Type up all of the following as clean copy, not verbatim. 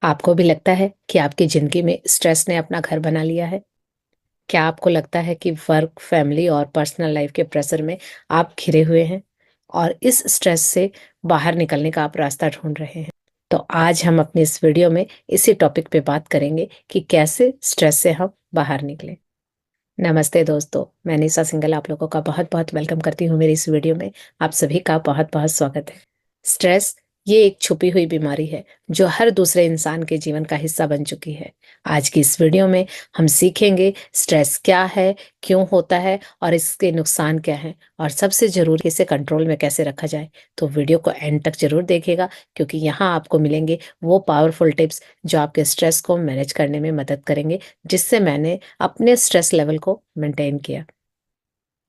आपको भी लगता है कि आपकी ज़िंदगी में स्ट्रेस ने अपना घर बना लिया है? क्या आपको लगता है कि वर्क, फैमिली और पर्सनल लाइफ के प्रेशर में आप घिरे हुए हैं और इस स्ट्रेस से बाहर निकलने का आप रास्ता ढूँढ रहे हैं? तो आज हम अपनी इस वीडियो में इसी टॉपिक पे बात करेंगे कि कैसे स्ट्रेस से हम बाहर निकलें। नमस्ते दोस्तों, मैं निशा सिंघल आप लोगों का बहुत-बहुत वेलकम करती हूँ मेरी इस वीडियो में। आप सभी का बहुत-बहुत स्वागत है। स्ट्रेस ये एक छुपी हुई बीमारी है जो हर दूसरे इंसान के जीवन का हिस्सा बन चुकी है। आज की इस वीडियो में हम सीखेंगे स्ट्रेस क्या है, क्यों होता है और इसके नुकसान क्या हैं और सबसे ज़रूरी इसे कंट्रोल में कैसे रखा जाए। तो वीडियो को एंड तक ज़रूर देखिएगा क्योंकि यहाँ आपको मिलेंगे वो पावरफुल टिप्स जो आपके स्ट्रेस को मैनेज करने में मदद करेंगे, जिससे मैंने अपने स्ट्रेस लेवल को मेंटेन किया।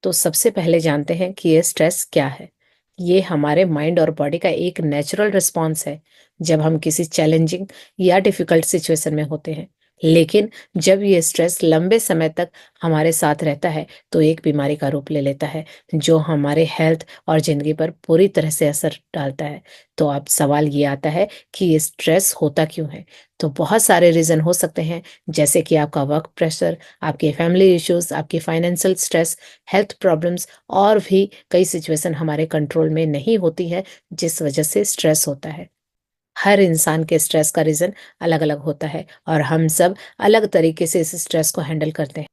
तो सबसे पहले जानते हैं कि ये स्ट्रेस क्या है। ये हमारे माइंड और बॉडी का एक नेचुरल रिस्पॉन्स है जब हम किसी चैलेंजिंग या डिफिकल्ट सिचुएशन में होते हैं। लेकिन जब ये स्ट्रेस लंबे समय तक हमारे साथ रहता है तो एक बीमारी का रूप ले लेता है जो हमारे हेल्थ और ज़िंदगी पर पूरी तरह से असर डालता है। तो अब सवाल ये आता है कि ये स्ट्रेस होता क्यों है? तो बहुत सारे रीज़न हो सकते हैं, जैसे कि आपका वर्क प्रेशर, आपके फैमिली इश्यूज़, आपकी फाइनेंशियल स्ट्रेस, हेल्थ प्रॉब्लम्स और भी कई सिचुएशन हमारे कंट्रोल में नहीं होती है, जिस वजह से स्ट्रेस होता है। हर इंसान के स्ट्रेस का रीज़न अलग-अलग होता है और हम सब अलग तरीके से इस स्ट्रेस को हैंडल करते हैं,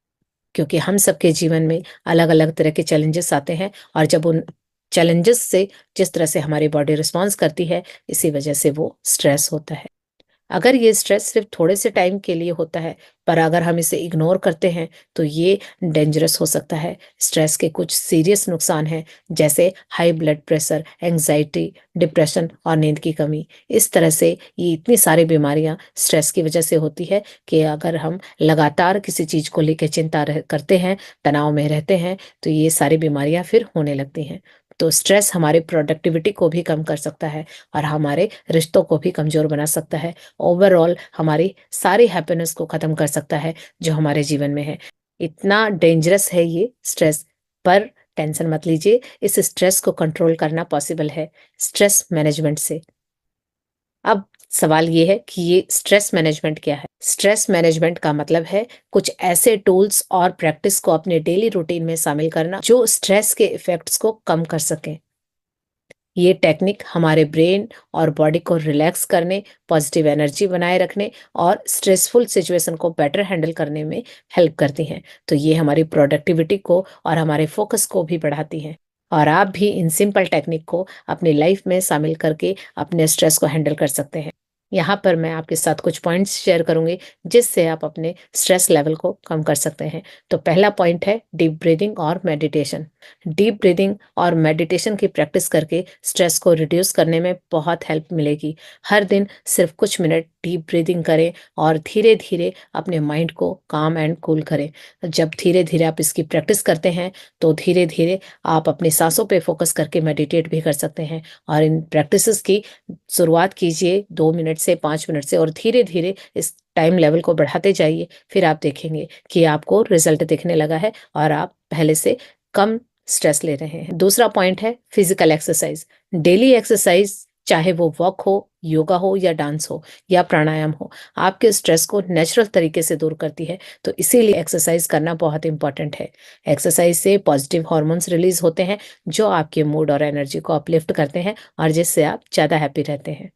क्योंकि हम सबके जीवन में अलग-अलग तरह के चैलेंजेस आते हैं और जब उन चैलेंजेस से जिस तरह से हमारी बॉडी रिस्पॉन्स करती है, इसी वजह से वो स्ट्रेस होता है। अगर ये स्ट्रेस सिर्फ थोड़े से टाइम के लिए होता है, पर अगर हम इसे इग्नोर करते हैं, तो ये डेंजरस हो सकता है। स्ट्रेस के कुछ सीरियस नुकसान हैं, जैसे high blood pressure, anxiety, depression और नींद की कमी। इस तरह से ये इतनी सारी बीमारियां स्ट्रेस की वजह से होती है कि अगर हम लगातार किसी चीज़ को लेकर करते हैं, तनाव में रहते हैं, तो ये सारी बीमारियां फिर होने लगती हैं। तो स्ट्रेस हमारी प्रोडक्टिविटी को भी कम कर सकता है और हमारे रिश्तों को भी कमज़ोर बना सकता है। ओवरऑल हमारी सारी हैप्पीनेस को ख़त्म कर सकता है जो हमारे जीवन में है। इतना डेंजरस है ये स्ट्रेस, पर टेंशन मत लीजिए, इस स्ट्रेस को कंट्रोल करना पॉसिबल है स्ट्रेस मैनेजमेंट से। अब सवाल ये है कि ये स्ट्रेस मैनेजमेंट क्या है? स्ट्रेस मैनेजमेंट का मतलब है कुछ ऐसे टूल्स और प्रैक्टिस को अपने डेली रूटीन में शामिल करना जो स्ट्रेस के इफ़ेक्ट्स को कम कर सकें। ये टेक्निक हमारे ब्रेन और बॉडी को रिलैक्स करने, पॉजिटिव एनर्जी बनाए रखने और स्ट्रेसफुल सिचुएशन को बेटर हैंडल करने में हेल्प करती हैं। तो ये हमारी प्रोडक्टिविटी को और हमारे फोकस को भी बढ़ाती हैं। और आप भी इन सिंपल टेक्निक को अपनी लाइफ में शामिल करके अपने स्ट्रेस को हैंडल कर सकते हैं। यहाँ पर मैं आपके साथ कुछ पॉइंट्स शेयर करूंगी जिससे आप अपने स्ट्रेस लेवल को कम कर सकते हैं। तो पहला पॉइंट है डीप ब्रीदिंग और मेडिटेशन। डीप ब्रीदिंग और मेडिटेशन की प्रैक्टिस करके स्ट्रेस को रिड्यूस करने में बहुत हेल्प मिलेगी। हर दिन सिर्फ कुछ मिनट डीप ब्रीदिंग करें और धीरे धीरे अपने माइंड को काम एंड कूल करें। जब धीरे धीरे आप इसकी प्रैक्टिस करते हैं तो धीरे धीरे आप अपनी सांसों पे फोकस करके मेडिटेट भी कर सकते हैं। और इन प्रैक्टिसेस की शुरुआत कीजिए 2 मिनट से, 5 मिनट से और धीरे धीरे इस टाइम लेवल को बढ़ाते जाइए। फिर आप देखेंगे कि आपको रिजल्ट दिखने लगा है और आप पहले से कम स्ट्रेस ले रहे हैं। दूसरा पॉइंट है फिजिकल एक्सरसाइज। डेली एक्सरसाइज, चाहे वो वॉक हो, योगा हो या डांस हो या प्राणायाम हो, आपके स्ट्रेस को नेचुरल तरीके से दूर करती है। तो इसीलिए एक्सरसाइज करना बहुत इंपॉर्टेंट है। एक्सरसाइज से पॉजिटिव हॉर्मोन्स रिलीज होते हैं जो आपके मूड और एनर्जी को अपलिफ्ट करते हैं और जिससे आप ज़्यादा हैप्पी रहते हैं।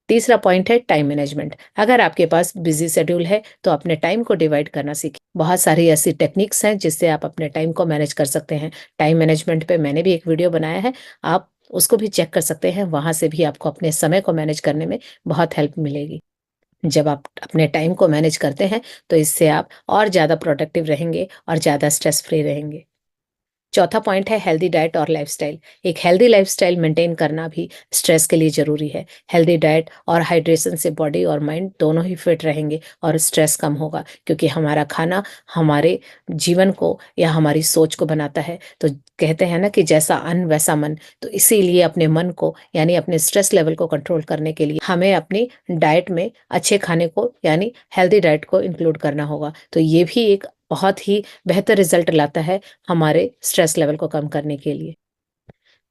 तीसरा पॉइंट है टाइम मैनेजमेंट। अगर आपके पास बिजी शेड्यूल है तो अपने टाइम को डिवाइड करना सीखें। बहुत सारी ऐसी टेक्निक्स हैं जिससे आप अपने टाइम को मैनेज कर सकते हैं। टाइम मैनेजमेंट पे मैंने भी एक वीडियो बनाया है, आप उसको भी चेक कर सकते हैं। वहां से भी आपको अपने समय को मैनेज करने में बहुत हेल्प मिलेगी। जब आप अपने टाइम को मैनेज करते हैं तो इससे आप और ज़्यादा प्रोडक्टिव रहेंगे और ज़्यादा स्ट्रेस फ्री रहेंगे। चौथा पॉइंट है हेल्दी डाइट और लाइफस्टाइल। एक हेल्दी लाइफस्टाइल मेंटेन करना भी स्ट्रेस के लिए ज़रूरी है। हेल्दी डाइट और हाइड्रेशन से बॉडी और माइंड दोनों ही फिट रहेंगे और स्ट्रेस कम होगा, क्योंकि हमारा खाना हमारे जीवन को या हमारी सोच को बनाता है। तो कहते हैं ना कि जैसा अन्न वैसा मन। तो इसीलिए अपने मन को यानी अपने स्ट्रेस लेवल को कंट्रोल करने के लिए हमें अपनी डाइट में अच्छे खाने को यानी हेल्दी डाइट को इंक्लूड करना होगा। तो ये भी एक बहुत ही बेहतर रिजल्ट लाता है हमारे स्ट्रेस लेवल को कम करने के लिए।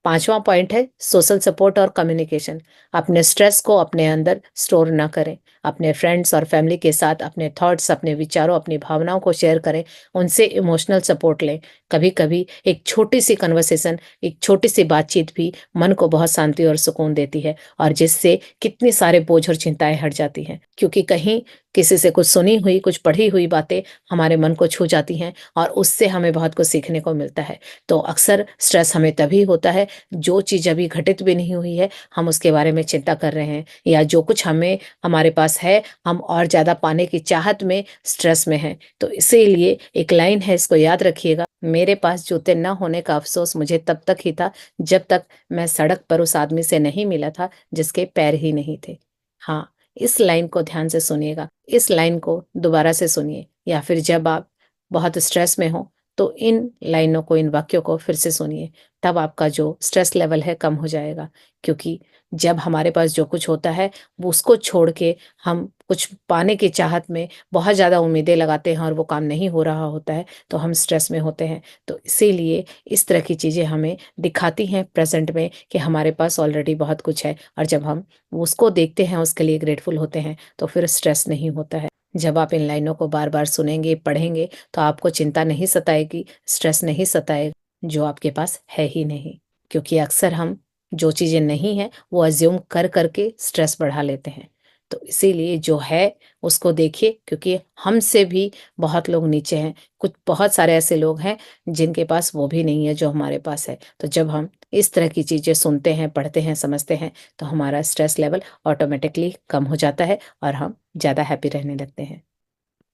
5वां पॉइंट है सोशल सपोर्ट और कम्युनिकेशन। अपने स्ट्रेस को अपने अंदर स्टोर ना करें। अपने फ्रेंड्स और फैमिली के साथ अपने थॉट्स, अपने विचारों, अपनी भावनाओं को शेयर करें। उनसे इमोशनल सपोर्ट लें। कभी-कभी एक छोटी-सी कन्वर्सेशन, एक छोटी-सी बातचीत भी मन को बहुत शांति और सुकून देती है, और जिससे कितने सारे बोझ और चिंताएँ हट जाती हैं। क्योंकि कहीं किसी से कुछ सुनी हुई, कुछ पढ़ी हुई बातें हमारे मन को छू जाती हैं, और उससे हमें बहुत कुछ सीखने को मिलता है। तो अक्सर स्ट्रेस हमें तभी होता है, जो चीज़ अभी घटित भी नहीं हुई है, हम उसके बारे में चिंता कर रहे हैं, या जो कुछ हमारे पास है, हम और ज़्यादा पाने की चाहत में स्ट्रेस में हैं। तो इसीलिए एक लाइन है, इसको याद रखिएगा, मेरे पास जूते न होने का अफ़सोस मुझे तब तक ही था, जब तक मैं सड़क पर उस आदमी से नहीं मिला था, जिसके पैर ही नहीं थे। हाँ, इस लाइन को ध्यान से सुनिएगा। इस लाइन को दोबारा से सुनिए, या फिर जब आप बहुत स्ट्रेस में हों, तो इन लाइनों को, इन वाक्यों को फिर से सुनिए। तब आपका जो स्ट्रेस लेवल है कम हो जाएगा। क्योंकि जब हमारे पास जो कुछ होता है, वो उसको छोड़ के हम कुछ पाने की चाहत में बहुत ज़्यादा उम्मीदें लगाते हैं, और वो काम नहीं हो रहा होता है, तो हम स्ट्रेस में होते हैं। तो इसीलिए इस तरह की चीज़ें हमें दिखाती हैं प्रेज़ेंट में कि हमारे पास ऑलरेडी बहुत कुछ है, और जब हम उसको देखते हैं, उसके लिए ग्रेटफुल होते हैं, तो फिर स्ट्रेस नहीं होता है। जब आप इन लाइनों को बार-बार सुनेंगे, पढ़ेंगे, तो आपको चिंता नहीं सताएगी, स्ट्रेस नहीं सताएगा, जो आपके पास है ही नहीं। क्योंकि अक्सर हम जो चीज़ें नहीं हैं, वो अज़्यूम कर के स्ट्रेस बढ़ा लेते हैं। तो इसीलिए जो है, उसको देखिए, क्योंकि हमसे भी बहुत लोग नीचे हैं। कुछ बहुत सारे ऐसे लोग हैं, जिनके पास वो भी नहीं है, जो हमारे पास है। तो जब हम इस तरह की चीज़ें सुनते हैं, पढ़ते हैं, समझते हैं, तो हमारा स्ट्रेस लेवल ऑटोमैटिकली कम हो जाता है, और हम ज़्यादा हैप्पी रहने लगते हैं।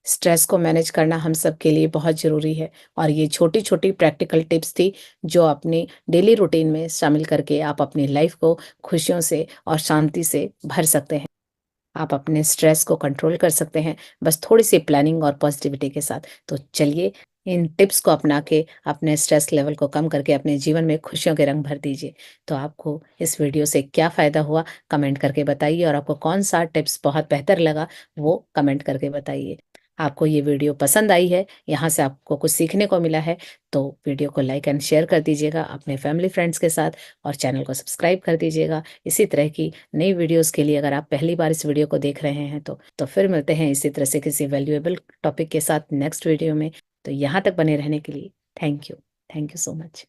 स्ट्रेस को मैनेज करना हम सब के लिए बहुत ज़रूरी है, और ये छोटी-छोटी प्रैक्टिकल टिप्स थी, जो अपनी डेली रूटीन में शामिल करके आप अपनी लाइफ़ को खुशियों से और शांति से भर सकते हैं। आप अपने स्ट्रेस को कंट्रोल कर सकते हैं, बस थोड़ी-सी प्लानिंग और पॉज़िटिविटी के साथ। तो चलिए, इन टिप्स को अपना के अपने स्ट्रेस लेवल को कम करके अपने जीवन में खुशियों के रंग भर दीजिए। तो आपको इस वीडियो से क्या फ़ायदा हुआ, कमेंट करके बताइए, और आपको कौन-सा टिप्स बहुत बेहतर लगा, वो कमेंट करके बताइए। आपको ये वीडियो पसंद आई है, यहाँ से आपको कुछ सीखने को मिला है, तो वीडियो को लाइक एंड शेयर कर दीजिएगा अपने फैमिली फ्रेंड्स के साथ, और चैनल को सब्सक्राइब कर दीजिएगा। इसी तरह की नई वीडियोज़ के लिए, अगर आप पहली बार इस वीडियो को देख रहे हैं, तो फिर मिलते हैं इसी तरह से किसी वैल्यूएबल टॉपिक के साथ नेक्स्ट वीडियो में। तो यहाँ तक बने रहने के लिए thank you. Thank you so much.